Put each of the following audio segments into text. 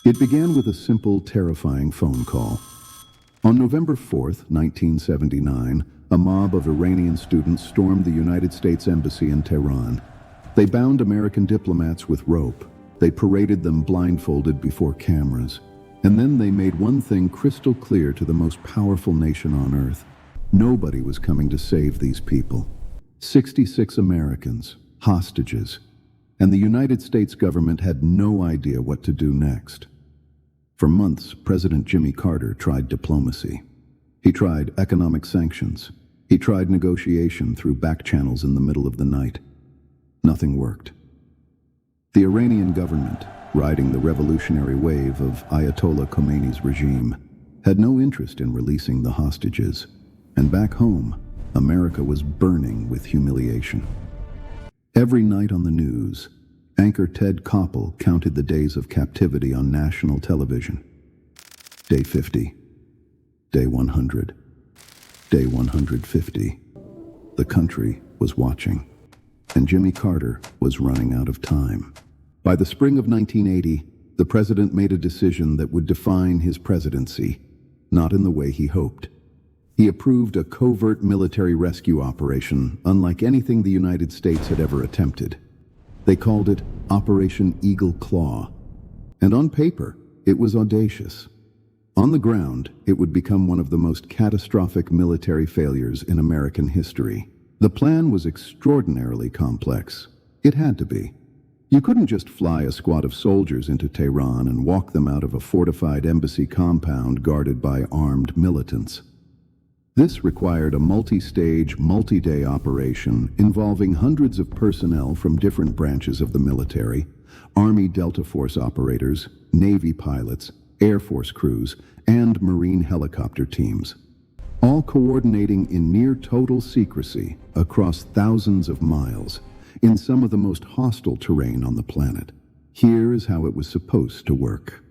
It began with a simple, terrifying phone call. On November 4th, 1979, a mob of Iranian students stormed the United States Embassy in Tehran. They bound American diplomats with rope. They paraded them blindfolded before cameras. And then they made one thing crystal clear to the most powerful nation on earth. Nobody was coming to save these people. 66 Americans, hostages. And the United States government had no idea what to do next. For months, President Jimmy Carter tried diplomacy. He tried economic sanctions. He tried negotiation through back channels in the middle of the night. Nothing worked. The Iranian government, riding the revolutionary wave of Ayatollah Khomeini's regime, had no interest in releasing the hostages. And back home, America was burning with humiliation. Every night on the news, anchor Ted Koppel counted the days of captivity on national television. Day 50, day 100, day 150. The country was watching, and Jimmy Carter was running out of time. By the spring of 1980, the president made a decision that would define his presidency, not in the way he hoped. He approved a covert military rescue operation unlike anything the United States had ever attempted. They called it Operation Eagle Claw. And on paper, it was audacious. On the ground, it would become one of the most catastrophic military failures in American history. The plan was extraordinarily complex. It had to be. You couldn't just fly a squad of soldiers into Tehran and walk them out of a fortified embassy compound guarded by armed militants. This required a multi-stage, multi-day operation involving hundreds of personnel from different branches of the military, Army Delta Force operators, Navy pilots, Air Force crews, and Marine helicopter teams, all coordinating in near total secrecy across thousands of miles in some of the most hostile terrain on the planet. Here is how it was supposed to work.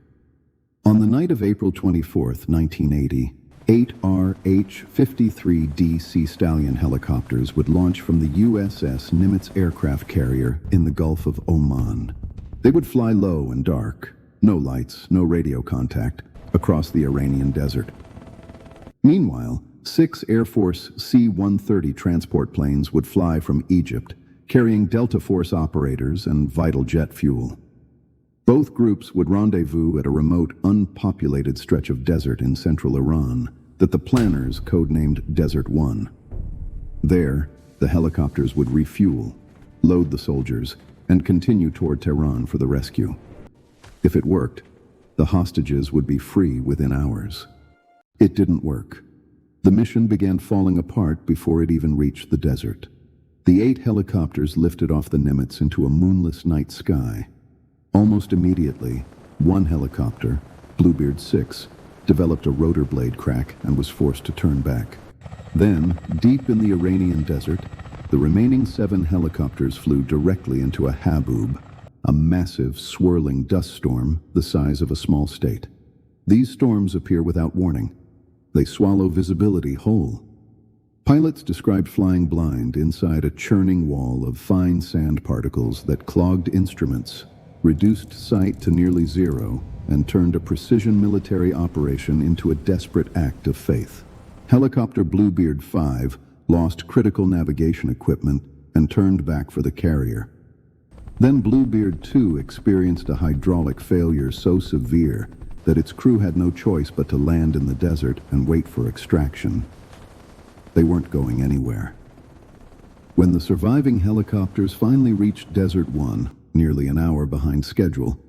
On the night of April 24th, 1980, 8 RH-53D Sea Stallion helicopters would launch from the USS Nimitz aircraft carrier in the Gulf of Oman. They would fly low and dark, no lights, no radio contact, across the Iranian desert. Meanwhile, 6 Air Force C-130 transport planes would fly from Egypt, carrying Delta Force operators and vital jet fuel. Both groups would rendezvous at a remote, unpopulated stretch of desert in central Iran that the planners codenamed Desert One. There, the helicopters would refuel, load the soldiers, and continue toward Tehran for the rescue. If it worked, the hostages would be free within hours. It didn't work. The mission began falling apart before it even reached the desert. The 8 helicopters lifted off the Nimitz into a moonless night sky. Almost immediately, one helicopter, Bluebeard 6, developed a rotor blade crack and was forced to turn back. Then, deep in the Iranian desert, the remaining 7 helicopters flew directly into a haboob, a massive, swirling dust storm the size of a small state. These storms appear without warning. They swallow visibility whole. Pilots described flying blind inside a churning wall of fine sand particles that clogged instruments, reduced sight to nearly zero, and turned a precision military operation into a desperate act of faith. Helicopter Bluebeard 5 lost critical navigation equipment and turned back for the carrier. Then Bluebeard 2 experienced a hydraulic failure so severe that its crew had no choice but to land in the desert and wait for extraction. They weren't going anywhere. When the surviving helicopters finally reached Desert One, nearly an hour behind schedule,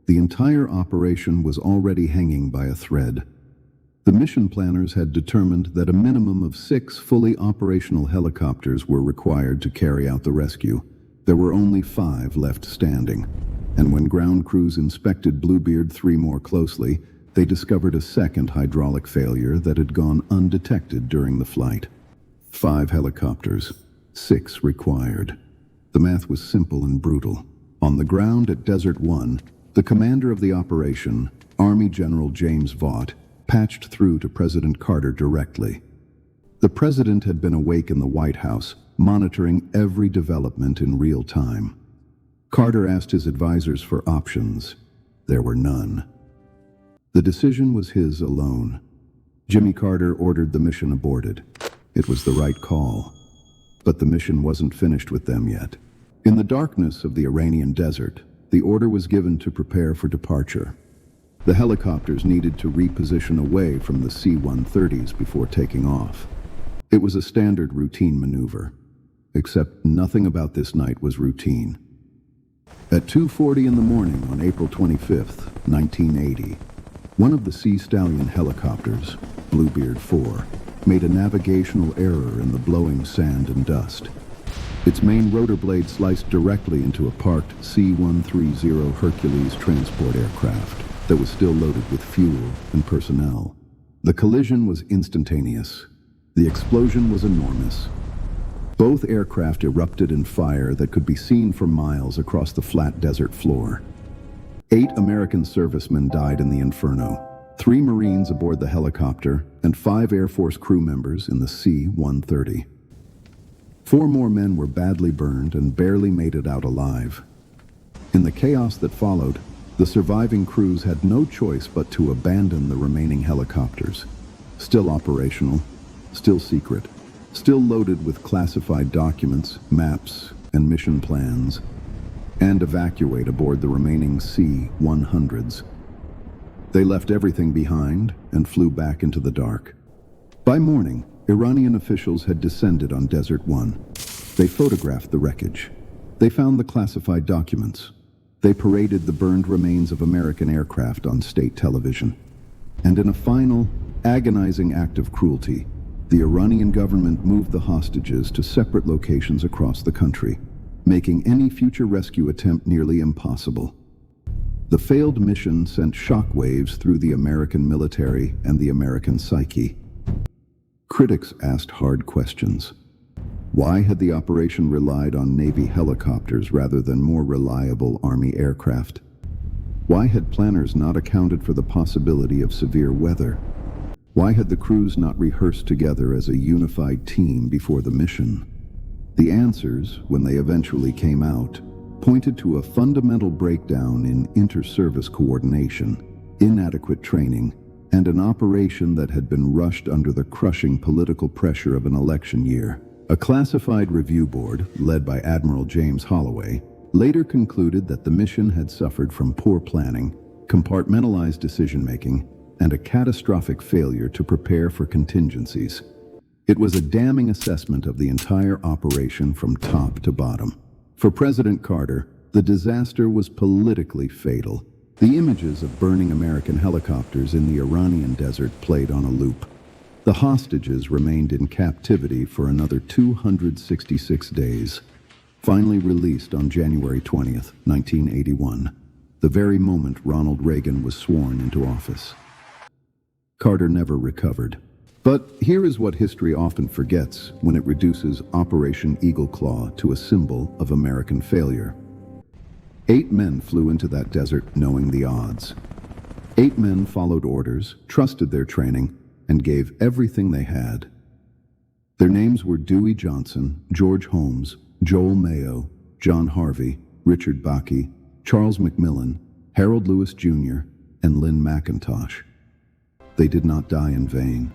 the entire operation was already hanging by a thread. The mission planners had determined that a minimum of 6 fully operational helicopters were required to carry out the rescue. There were only 5 left standing, and when ground crews inspected Bluebeard 3 more closely, they discovered a second hydraulic failure that had gone undetected during the flight. 5 helicopters, 6 required. The math was simple and brutal. On the ground at Desert One, the commander of the operation, Army General James Vaught, patched through to President Carter directly. The president had been awake in the White House, monitoring every development in real time. Carter asked his advisors for options. There were none. The decision was his alone. Jimmy Carter ordered the mission aborted. It was the right call. But the mission wasn't finished with them yet. In the darkness of the Iranian desert, the order was given to prepare for departure. The helicopters needed to reposition away from the C-130s before taking off. It was a standard routine maneuver, except nothing about this night was routine. At 2:40 in the morning on April 25th, 1980, one of the Sea Stallion helicopters, Bluebeard 4, made a navigational error in the blowing sand and dust. Its main rotor blade sliced directly into a parked C-130 Hercules transport aircraft that was still loaded with fuel and personnel. The collision was instantaneous. The explosion was enormous. Both aircraft erupted in fire that could be seen for miles across the flat desert floor. 8 American servicemen died in the inferno, 3 Marines aboard the helicopter, and 5 Air Force crew members in the C-130. 4 more men were badly burned and barely made it out alive. In the chaos that followed, the surviving crews had no choice but to abandon the remaining helicopters. Still operational, still secret, still loaded with classified documents, maps, and mission plans, and evacuate aboard the remaining C-100s. They left everything behind and flew back into the dark. By morning, Iranian officials had descended on Desert 1. They photographed the wreckage. They found the classified documents. They paraded the burned remains of American aircraft on state television. And in a final, agonizing act of cruelty, the Iranian government moved the hostages to separate locations across the country, making any future rescue attempt nearly impossible. The failed mission sent shockwaves through the American military and the American psyche. Critics asked hard questions. Why had the operation relied on Navy helicopters rather than more reliable Army aircraft? Why had planners not accounted for the possibility of severe weather? Why had the crews not rehearsed together as a unified team before the mission? The answers, when they eventually came out, pointed to a fundamental breakdown in inter-service coordination, inadequate training, and an operation that had been rushed under the crushing political pressure of an election year. A classified review board, led by Admiral James Holloway, later concluded that the mission had suffered from poor planning, compartmentalized decision-making, and a catastrophic failure to prepare for contingencies. It was a damning assessment of the entire operation from top to bottom. For President Carter, the disaster was politically fatal. The images of burning American helicopters in the Iranian desert played on a loop. The hostages remained in captivity for another 266 days, finally released on January 20th, 1981, the very moment Ronald Reagan was sworn into office. Carter never recovered. But here is what history often forgets when it reduces Operation Eagle Claw to a symbol of American failure. 8 men flew into that desert knowing the odds. 8 men followed orders, trusted their training, and gave everything they had. Their names were Dewey Johnson, George Holmes, Joel Mayo, John Harvey, Richard Bakke, Charles McMillan, Harold Lewis Jr., and Lynn McIntosh. They did not die in vain.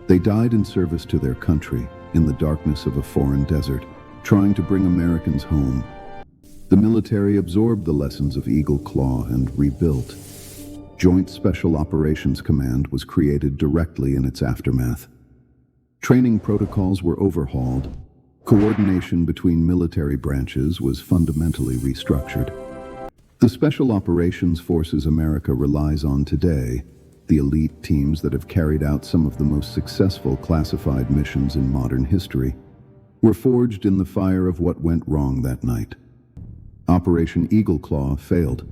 They died in service to their country in the darkness of a foreign desert, trying to bring Americans home. The military absorbed the lessons of Eagle Claw and rebuilt. Joint Special Operations Command was created directly in its aftermath. Training protocols were overhauled. Coordination between military branches was fundamentally restructured. The Special Operations Forces America relies on today, the elite teams that have carried out some of the most successful classified missions in modern history, were forged in the fire of what went wrong that night. Operation Eagle Claw failed,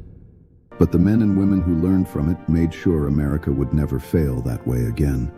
but the men and women who learned from it made sure America would never fail that way again.